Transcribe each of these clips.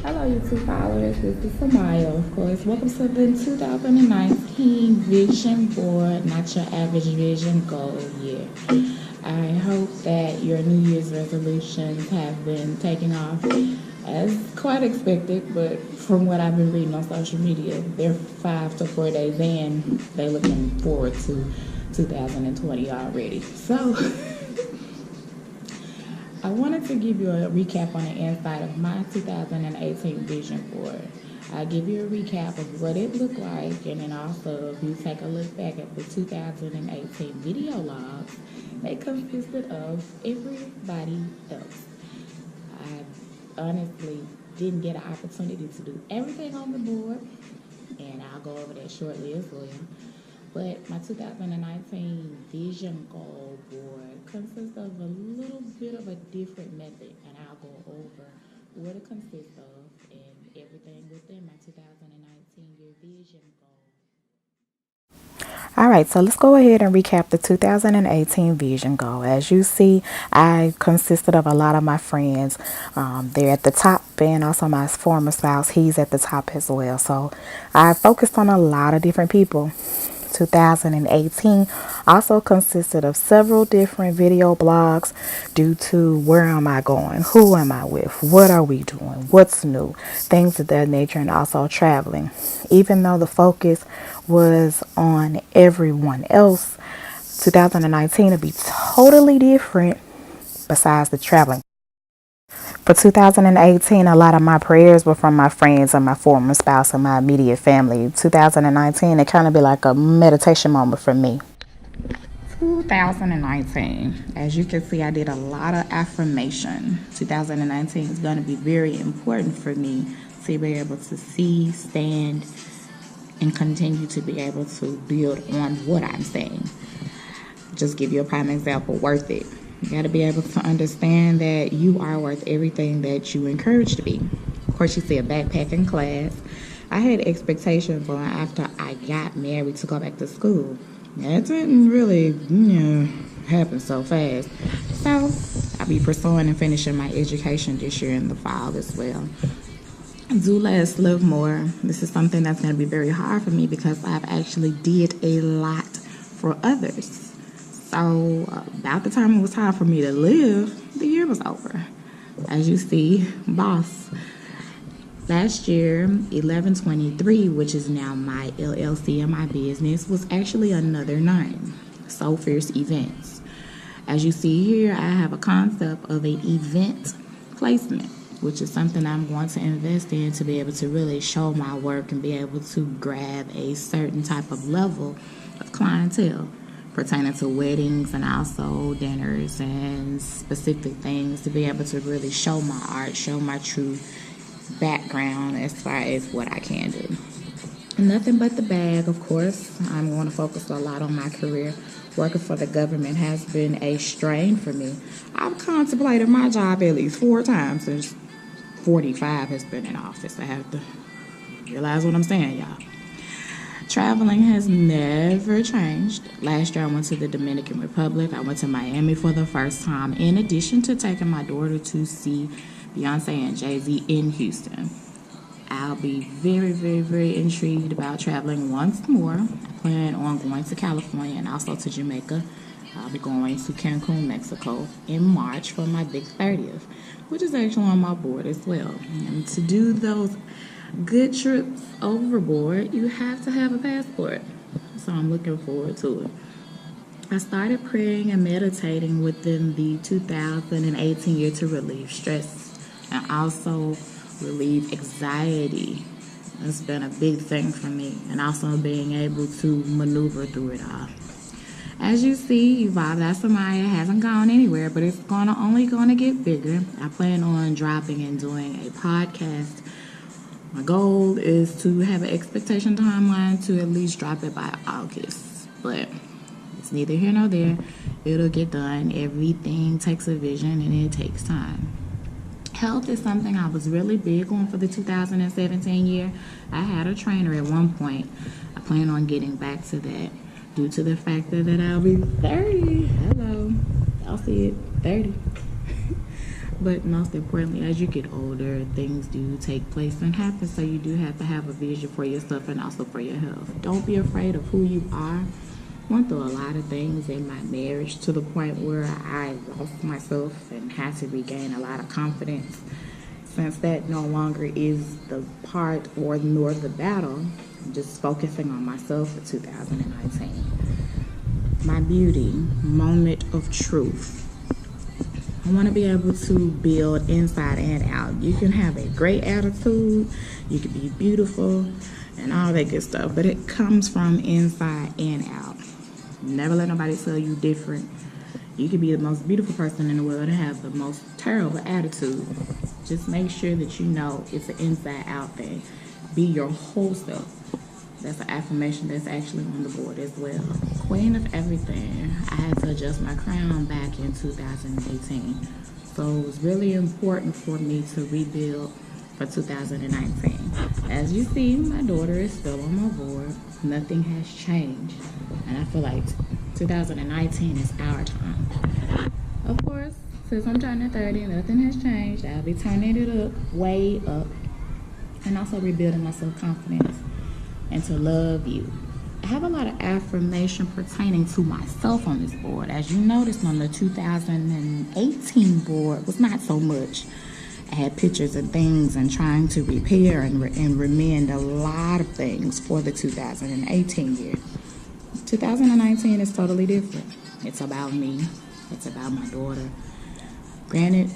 Hello, YouTube followers. This is Samaya, of course. Welcome to the 2019 Vision Board, not your average vision goal year. I hope that your New Year's resolutions have been taken off as quite expected, but from what I've been reading on social media, they're 5 to 4 days in. They're looking forward to 2020 already. So, I wanted to give you a recap on the inside of my 2018 vision board. I'll give you a recap of what it looked like, and then also if you take a look back at the 2018 video logs, they consisted of everybody else. I honestly didn't get an opportunity to do everything on the board, and I'll go over that shortly as well. But my 2019 vision goal board consists of a little bit of a different method, and I'll go over what it consists of and everything within my 2019 year vision goal. All right, so let's go ahead and recap the 2018 vision goal. As you see, I consisted of a lot of my friends. They're at the top, and also my former spouse, he's at the top as well. So I focused on a lot of different people. 2018 also consisted of several different video blogs due to where am I going, who am I with, what are we doing, what's new, things of that nature, and also traveling. Even though the focus was on everyone else, 2019 will be totally different besides the traveling. For 2018, a lot of my prayers were from my friends and my former spouse and my immediate family. 2019, it kind of be like a meditation moment for me. 2019. As you can see, I did a lot of affirmation. 2019 is going to be very important for me to be able to see, stand, and continue to be able to build on what I'm saying. Just give you a prime example, worth it. You got to be able to understand that you are worth everything that you encourage to be. Of course, you see a backpacking class. I had expectations on after I got married to go back to school. That didn't really, happen so fast. So I'll be pursuing and finishing my education this year in the fall as well. Do less, live more. This is something that's going to be very hard for me because I've actually did a lot for others. So about the time it was time for me to live, the year was over. As you see, boss. Last year, 1123, which is now my LLC and my business, was actually another name, So Fierce Events. As you see here, I have a concept of an event placement, which is something I'm going to invest in to be able to really show my work and be able to grab a certain type of level of clientele pertaining to weddings and also dinners and specific things to be able to really show my art, show my true background as far as what I can do. Nothing but the bag, of course. I'm going to focus a lot on my career. Working for the government has been a strain for me. I've contemplated my job at least 4 times since 45 has been in office. I have to realize what I'm saying, y'all. Traveling has never changed. Last year I went to the Dominican Republic. I went to Miami for the first time, in addition to taking my daughter to see Beyonce and Jay-Z in Houston. I'll be very, very, very intrigued about traveling once more. I plan on going to California and also to Jamaica. I'll be going to Cancun, Mexico in March for my big 30th, which is actually on my board as well. And to do those good trips overboard, you have to have a passport. So I'm looking forward to it. I started praying and meditating within the 2018 year to relieve stress and also relieve anxiety. It's been a big thing for me, and also being able to maneuver through it all. As you see, EvolvethyVision hasn't gone anywhere, but it's only gonna get bigger. I plan on dropping and doing a podcast. My goal is to have an expectation timeline to at least drop it by August, but it's neither here nor there. It'll get done. Everything takes a vision, and it takes time. Health is something I was really big on for the 2017 year. I had a trainer at one point. I plan on getting back to that due to the fact that I'll be 30. Hello. I'll see it. 30. But most importantly, as you get older, things do take place and happen. So you do have to have a vision for yourself and also for your health. Don't be afraid of who you are. Went through a lot of things in my marriage to the point where I lost myself and had to regain a lot of confidence. Since that no longer is the part or nor the battle, I'm just focusing on myself for 2019. My beauty, moment of truth. I want to be able to build inside and out. You can have a great attitude, you can be beautiful, and all that good stuff, but it comes from inside and out. Never let nobody tell you different. You can be the most beautiful person in the world and have the most terrible attitude. Just make sure that you know it's an inside out thing. Be your whole self. That's an affirmation that's actually on the board as well. Queen of everything. I had to adjust my crown back in 2018. So it was really important for me to rebuild for 2019. As you see, my daughter is still on my board. Nothing has changed. And I feel like 2019 is our time. Of course, since I'm turning 30, nothing has changed. I'll be turning it up, way up. And also rebuilding my self-confidence and to love you. I have a lot of affirmation pertaining to myself on this board. As you noticed on the 2018 board was not so much. I had pictures and things and trying to repair and remend a lot of things for the 2018 year. 2019 is totally different. It's about me. It's about my daughter. Granted,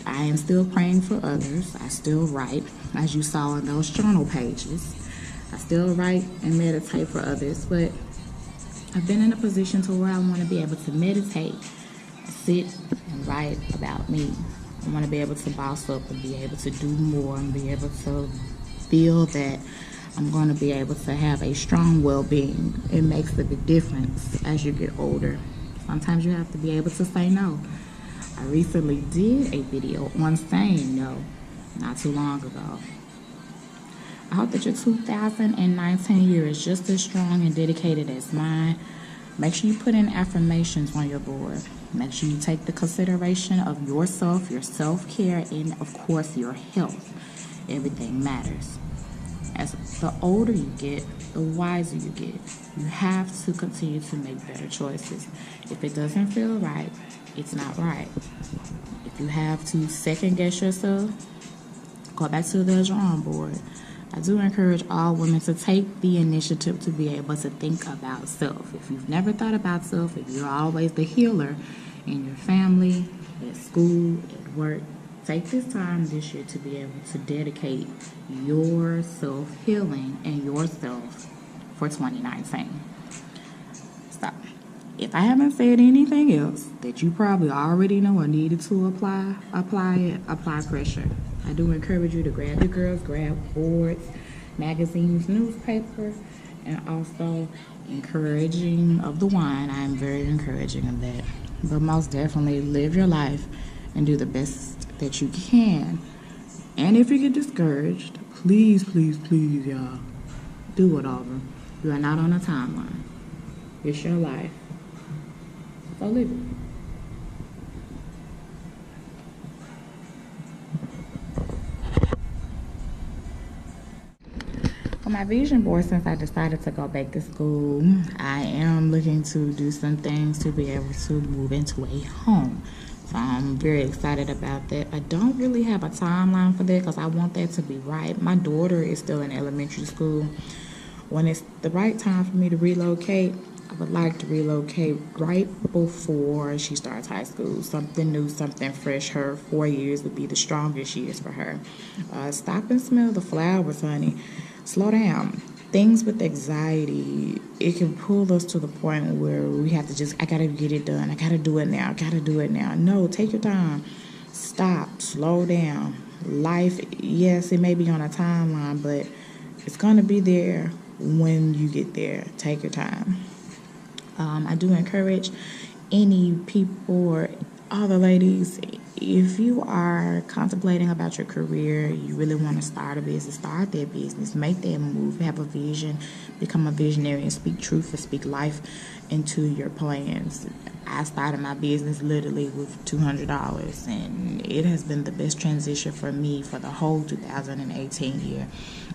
I am still praying for others. I still write, as you saw in those journal pages. I still write and meditate for others, but I've been in a position to where I want to be able to meditate, sit and write about me. I want to be able to boss up and be able to do more and be able to feel that I'm going to be able to have a strong well-being. It makes a big difference as you get older. Sometimes you have to be able to say no. I recently did a video on saying no not too long ago. I hope that your 2019 year is just as strong and dedicated as mine. Make sure you put in affirmations on your board. Make sure you take the consideration of yourself, your self-care, and of course your health. Everything matters. As the older you get, the wiser you get. You have to continue to make better choices. If it doesn't feel right, it's not right. If you have to second guess yourself, go back to the drawing board. I do encourage all women to take the initiative to be able to think about self. If you've never thought about self, if you're always the healer in your family, at school, at work, take this time this year to be able to dedicate your self-healing and yourself for 2019. Stop. If I haven't said anything else that you probably already know or needed to apply pressure. I do encourage you to grab your girls, grab boards, magazines, newspaper, and also encouraging of the wine. I am very encouraging of that. But most definitely live your life and do the best that you can. And if you get discouraged, please, please, please, y'all, do it over. You are not on a timeline. It's your life. So live it. On my vision board, since I decided to go back to school, I am looking to do some things to be able to move into a home. So I'm very excited about that. I don't really have a timeline for that because I want that to be right. My daughter is still in elementary school. When it's the right time for me to relocate, I would like to relocate right before she starts high school. Something new, something fresh. Her 4 years would be the strongest years for her. Stop and smell the flowers, honey. Slow down. Things with anxiety, it can pull us to the point where we have to just, I gotta get it done. I gotta do it now. I gotta do it now. No, take your time. Stop. Slow down. Life, yes, it may be on a timeline, but it's gonna be there when you get there. Take your time. I do encourage any people or all the ladies, if you are contemplating about your career, you really want to start a business, start that business, make that move, have a vision, become a visionary, and speak truth and speak life into your plans. I started my business literally with $200, and it has been the best transition for me for the whole 2018 year.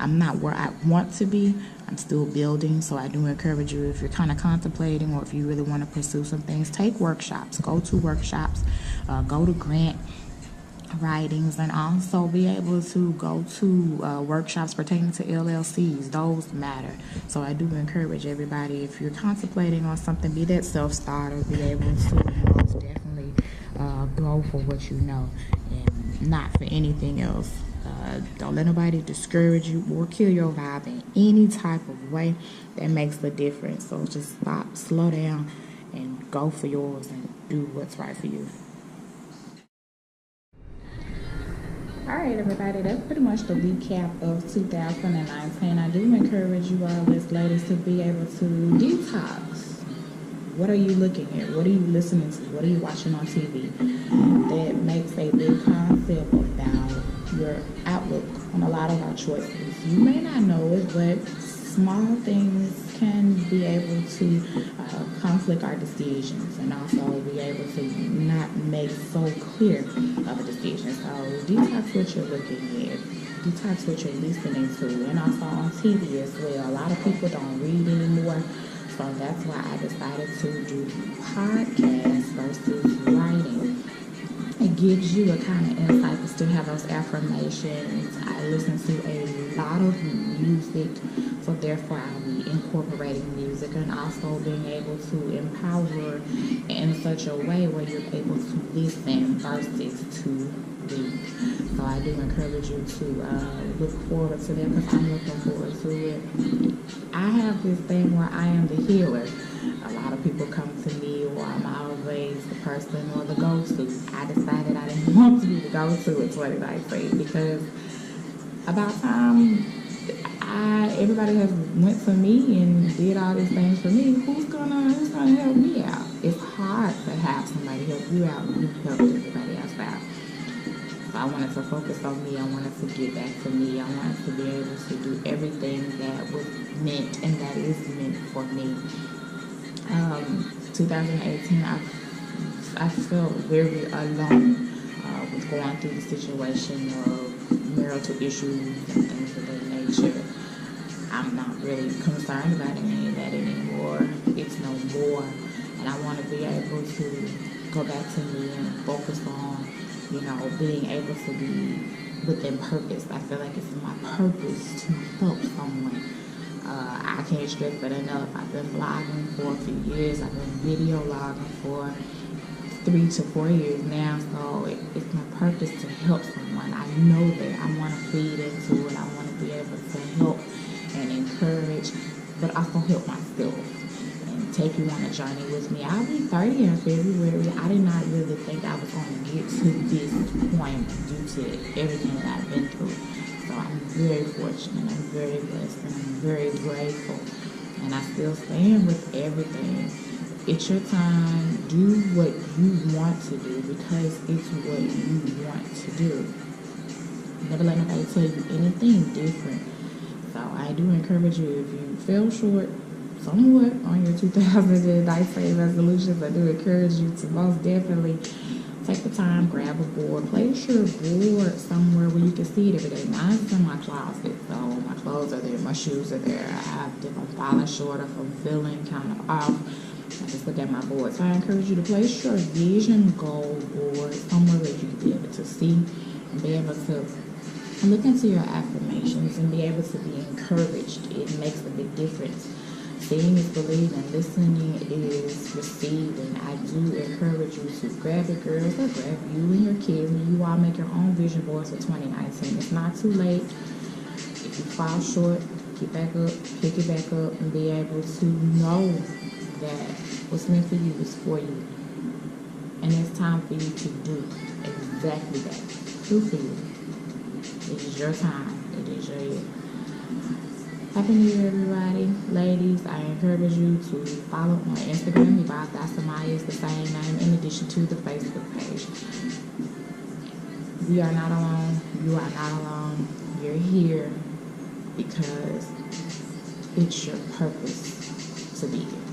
I'm not where I want to be. I'm still building, so I do encourage you, if you're kind of contemplating or if you really want to pursue some things, take workshops, go to workshops, go to grant writings, and also be able to go to workshops pertaining to LLCs. Those matter. So I do encourage everybody, if you're contemplating on something, be that self-starter, be able to most definitely go for what you know and not for anything else. Don't let nobody discourage you or kill your vibe in any type of way. That makes the difference. So just stop, slow down, and go for yours and do what's right for you. Alright, everybody, that's pretty much the recap of 2019. I do encourage you all as ladies to be able to detox. What are you looking at? What are you listening to? What are you watching on TV? That makes a big concept about your outlook on a lot of our choices. You may not know it, but small things can be able to conflict our decisions and also be able to not make so clear of a decision. So detox what you're looking at, detox what you're listening to, and also on TV as well. A lot of people don't read anymore, so that's why I decided to do podcasts versus writing. It gives you a kind of insight to still have those affirmations. I listen to a lot of music, so therefore I'll be incorporating music and also being able to empower in such a way where you're able to listen versus to read. So I do encourage you to look forward to that, because I'm looking forward to it. I have this thing where I am the healer. A lot of people come to me, or I'm always the person or the go-to. I decided I didn't want to be the go-to in 2019 because about time everybody has went to me and did all these things for me. Who's gonna help me out? It's hard to have somebody help you out when you help everybody else out. So I wanted to focus on me. I wanted to get back to me. I wanted to be able to do everything that was meant and that is meant for me. 2018, I felt very alone with going through the situation of marital issues and things of that nature. I'm not really concerned about any of that anymore. It's no more. And I want to be able to go back to me and focus on, being able to be within purpose. I feel like it's my purpose to help someone. I can't stress that enough. I've been blogging for a few years. I've been video logging for 3 to 4 years now. So it's my purpose to help someone. I know that I want to feed into it. I want to be able to help and encourage, but also help myself and take you on a journey with me. I'll be 30 in February. I did not really think I was going to get to this point due to everything that I've been through. So I'm very fortunate, I'm very blessed, and I'm very grateful. And I still stand with everything. It's your time. Do what you want to do because it's what you want to do. Never let nobody tell you anything different. So I do encourage you, if you fell short somewhat on your 2019 resolutions, I do encourage you to most definitely take the time, grab a board, place your board somewhere where you can see it every day. Mine's in my closet, so my clothes are there, my shoes are there. If I'm falling short, if I'm feeling kind of off, I just look at my board. So I encourage you to place your vision goal board somewhere that you can be able to see and be able to look into your affirmations and be able to be encouraged. It makes a big difference. Seeing is believing, listening is receiving. I do encourage you to grab your girls or grab you and your kids and you all make your own vision boards for 2019. It's not too late. If you fall short, get back up, pick it back up, and be able to know that what's meant for you is for you. And it's time for you to do exactly that. Do for you. It is your time. It is your year. Happy New Year, everybody. Ladies, I encourage you to follow on Instagram. J.Samiya is the same name in addition to the Facebook page. We are not alone. You are not alone. You're here because it's your purpose to be here.